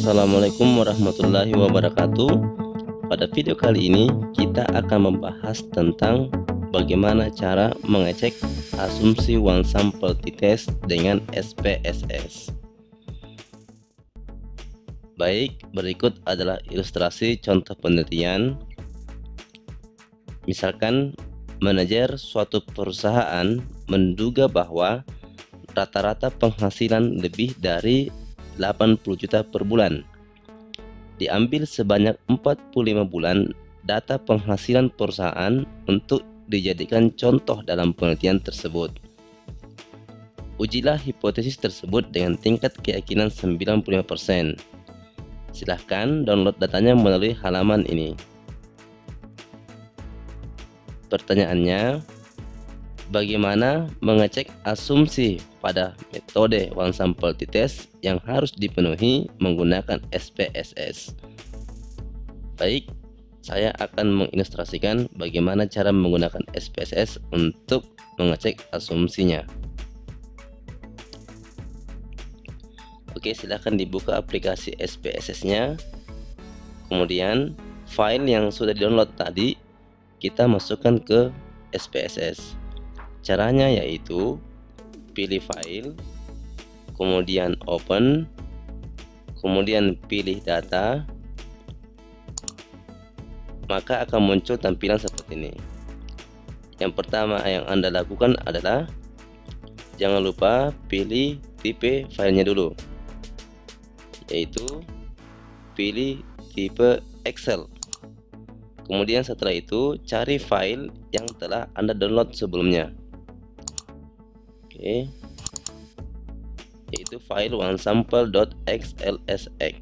Assalamualaikum warahmatullahi wabarakatuh. Pada video kali ini kita akan membahas tentang bagaimana cara mengecek asumsi one sample t-test dengan SPSS. Baik, berikut adalah ilustrasi contoh penelitian. Misalkan manajer suatu perusahaan menduga bahwa rata-rata penghasilan lebih dari 80 juta per bulan. Diambil sebanyak 45 bulan data penghasilan perusahaan untuk dijadikan contoh dalam penelitian tersebut. Ujilah hipotesis tersebut dengan tingkat keyakinan 95%. Silahkan download datanya melalui halaman ini. Pertanyaannya, bagaimana mengecek asumsi pada metode one sample t-test yang harus dipenuhi menggunakan SPSS? Baik, saya akan mengilustrasikan bagaimana cara menggunakan SPSS untuk mengecek asumsinya. Oke, silahkan dibuka aplikasi SPSS-nya. Kemudian file yang sudah di-download tadi kita masukkan ke SPSS. Caranya yaitu pilih file, kemudian open, kemudian pilih data, maka akan muncul tampilan seperti ini. Yang pertama yang Anda lakukan adalah jangan lupa pilih tipe filenya dulu, yaitu pilih tipe Excel. Kemudian setelah itu cari file yang telah Anda download sebelumnya. Oke, yaitu file onesample.xlsx.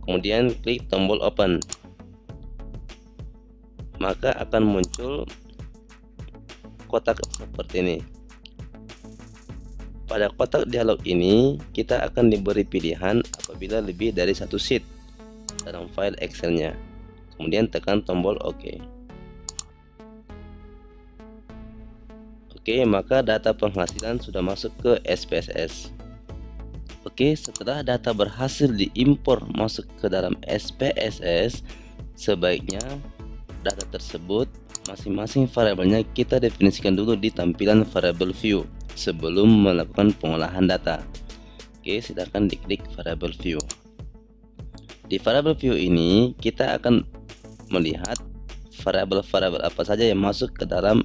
Kemudian klik tombol open, maka akan muncul kotak seperti ini. Pada kotak dialog ini kita akan diberi pilihan apabila lebih dari satu sheet dalam file Excel-nya. Kemudian tekan tombol OK. Oke, maka data penghasilan sudah masuk ke SPSS. Oke, setelah data berhasil diimpor masuk ke dalam SPSS, sebaiknya data tersebut masing-masing variabelnya kita definisikan dulu di tampilan variable view sebelum melakukan pengolahan data. Oke, silakan diklik variable view. Di variable view ini kita akan melihat variabel-variabel apa saja yang masuk ke dalam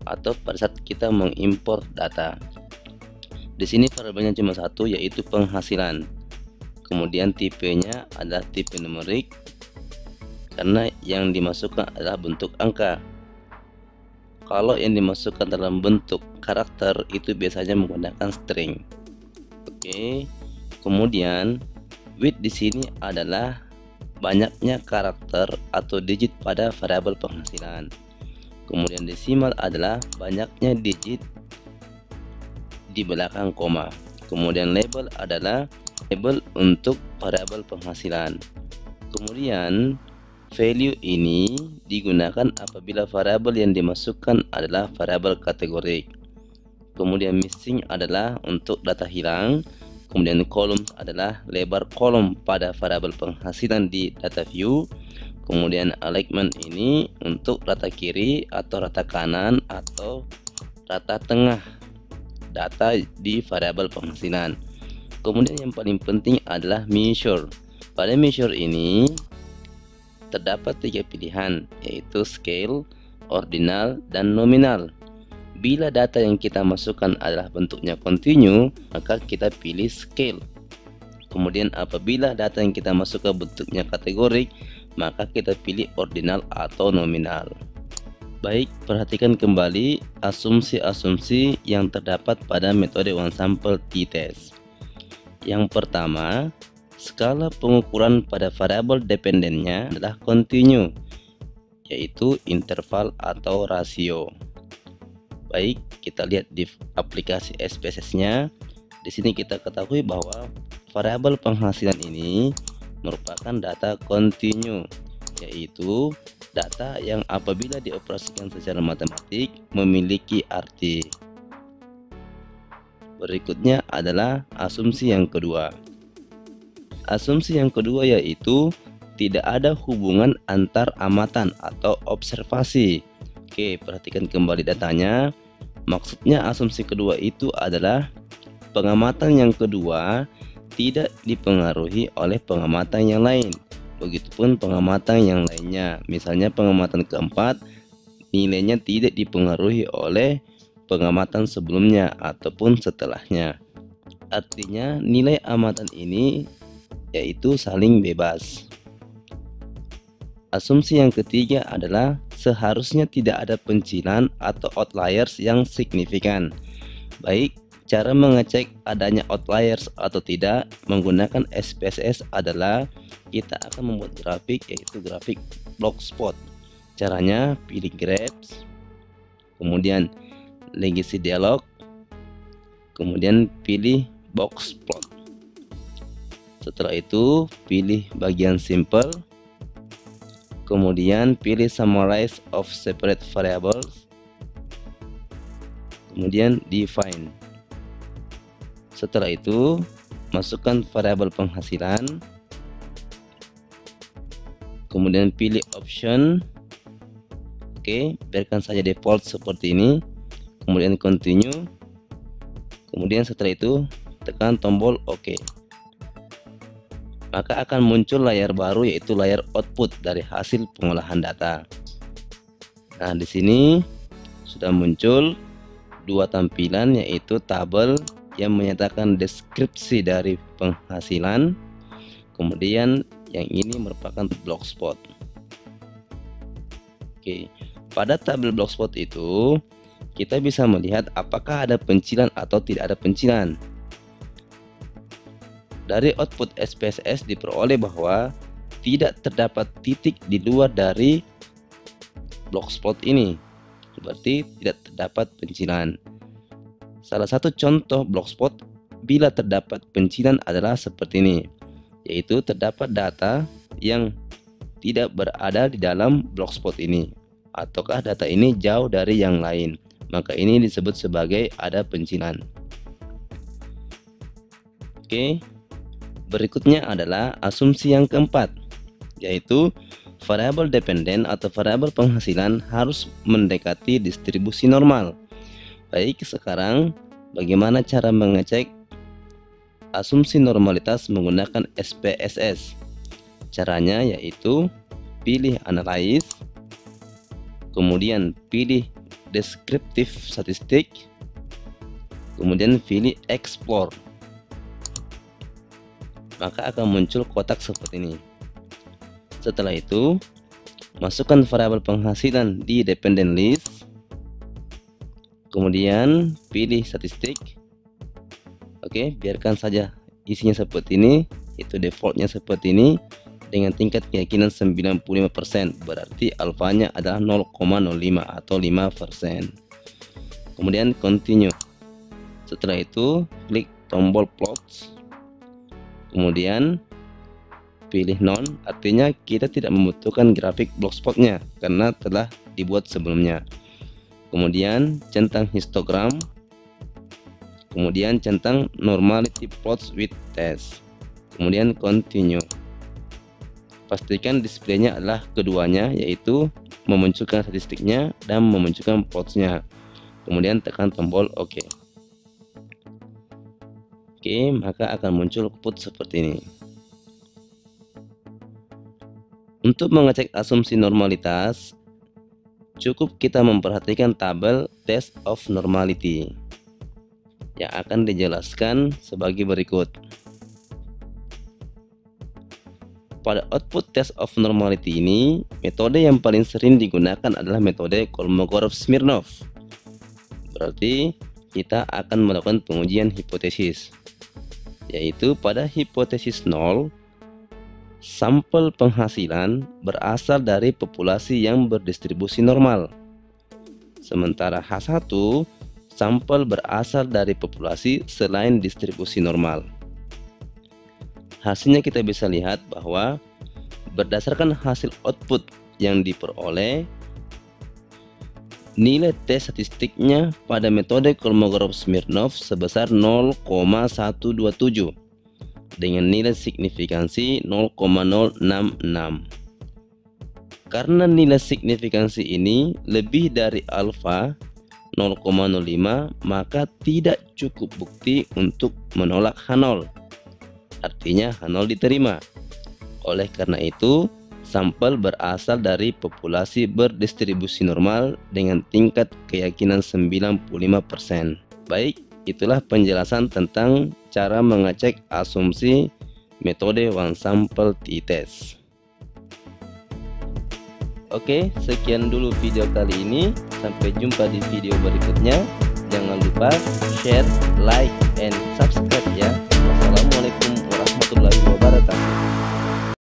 atau pada saat kita mengimpor data. Di sini variabelnya cuma satu, yaitu penghasilan. Kemudian tipenya adalah tipe numerik karena yang dimasukkan adalah bentuk angka. Kalau yang dimasukkan dalam bentuk karakter itu biasanya menggunakan string. Oke. Kemudian width di sini adalah banyaknya karakter atau digit pada variabel penghasilan. Kemudian desimal adalah banyaknya digit di belakang koma. Kemudian label adalah label untuk variabel penghasilan. Kemudian value ini digunakan apabila variabel yang dimasukkan adalah variabel kategorik. Kemudian missing adalah untuk data hilang. Kemudian columns adalah lebar kolom pada variabel penghasilan di data view. Kemudian alignment ini untuk rata kiri atau rata kanan atau rata tengah data di variabel penghasilan. Kemudian yang paling penting adalah measure. Pada measure ini terdapat 3 pilihan, yaitu scale, ordinal, dan nominal. Bila data yang kita masukkan adalah bentuknya continue, maka kita pilih scale. Kemudian apabila data yang kita masukkan bentuknya kategorik, maka kita pilih ordinal atau nominal. Baik, perhatikan kembali asumsi-asumsi yang terdapat pada metode one sample t-test. Yang pertama, skala pengukuran pada variabel dependennya adalah continue, yaitu interval atau rasio. Baik, kita lihat di aplikasi SPSS-nya. Di sini kita ketahui bahwa variabel penghasilan ini merupakan data continue, yaitu data yang apabila dioperasikan secara matematik memiliki arti. Berikutnya adalah asumsi yang kedua. Asumsi yang kedua yaitu tidak ada hubungan antar amatan atau observasi. Oke, perhatikan kembali datanya. Maksudnya asumsi kedua itu adalah pengamatan yang kedua tidak dipengaruhi oleh pengamatan yang lain. Begitupun pengamatan yang lainnya. Misalnya pengamatan keempat nilainya tidak dipengaruhi oleh pengamatan sebelumnya ataupun setelahnya. Artinya nilai amatan ini yaitu saling bebas. Asumsi yang ketiga adalah seharusnya tidak ada pencilan atau outliers yang signifikan. Baik, cara mengecek adanya outliers atau tidak menggunakan SPSS adalah kita akan membuat grafik, yaitu grafik block spot. Caranya pilih graph, kemudian legacy dialog, kemudian pilih box plot. Setelah itu pilih bagian simple, kemudian pilih summarize of separate variables, kemudian define. Setelah itu masukkan variabel penghasilan, kemudian pilih option. Oke, biarkan saja default seperti ini, kemudian continue, kemudian setelah itu tekan tombol OK. Maka akan muncul layar baru, yaitu layar output dari hasil pengolahan data. Nah, di sini sudah muncul dua tampilan, yaitu tabel yang menyatakan deskripsi dari penghasilan, kemudian yang ini merupakan block spot. Oke, pada tabel block spot itu kita bisa melihat apakah ada pencilan atau tidak ada pencilan. Dari output SPSS diperoleh bahwa tidak terdapat titik di luar dari block spot ini, berarti tidak terdapat pencilan. Salah satu contoh block spot bila terdapat pencilan adalah seperti ini, yaitu terdapat data yang tidak berada di dalam block spot ini, ataukah data ini jauh dari yang lain, maka ini disebut sebagai ada pencilan. Oke. Berikutnya adalah asumsi yang keempat, yaitu variabel dependen atau variabel penghasilan harus mendekati distribusi normal. Baik, sekarang bagaimana cara mengecek asumsi normalitas menggunakan SPSS? Caranya yaitu pilih analyze, kemudian pilih descriptive statistik, kemudian pilih explore. Maka akan muncul kotak seperti ini. Setelah itu masukkan variabel penghasilan di dependent list, kemudian pilih statistik. Oke, biarkan saja isinya seperti ini, itu defaultnya seperti ini dengan tingkat keyakinan 95%, berarti alfanya adalah 0,05 atau 5%. Kemudian continue. Setelah itu klik tombol plots, kemudian pilih none, artinya kita tidak membutuhkan grafik block spotnya karena telah dibuat sebelumnya. Kemudian centang histogram, kemudian centang normality plots with test, kemudian continue. Pastikan displaynya adalah keduanya, yaitu memunculkan statistiknya dan memunculkan plotsnya. Kemudian tekan tombol OK. Oke, maka akan muncul output seperti ini. Untuk mengecek asumsi normalitas, cukup kita memperhatikan tabel test of normality yang akan dijelaskan sebagai berikut. Pada output test of normality ini, metode yang paling sering digunakan adalah metode Kolmogorov-Smirnov. Berarti kita akan melakukan pengujian hipotesis, yaitu pada hipotesis 0, sampel penghasilan berasal dari populasi yang berdistribusi normal. Sementara H1, sampel berasal dari populasi selain distribusi normal. Hasilnya kita bisa lihat bahwa berdasarkan hasil output yang diperoleh, nilai tes statistiknya pada metode Kolmogorov-Smirnov sebesar 0,127. dengan nilai signifikansi 0,066. Karena nilai signifikansi ini lebih dari alfa 0,05, maka tidak cukup bukti untuk menolak H0. Artinya H0 diterima. Oleh karena itu, sampel berasal dari populasi berdistribusi normal dengan tingkat keyakinan 95%. Baik, itulah penjelasan tentang cara mengecek asumsi metode one sample t-test. Oke, sekian dulu video kali ini. Sampai jumpa di video berikutnya. Jangan lupa share, like, and subscribe ya. Wassalamualaikum warahmatullahi wabarakatuh.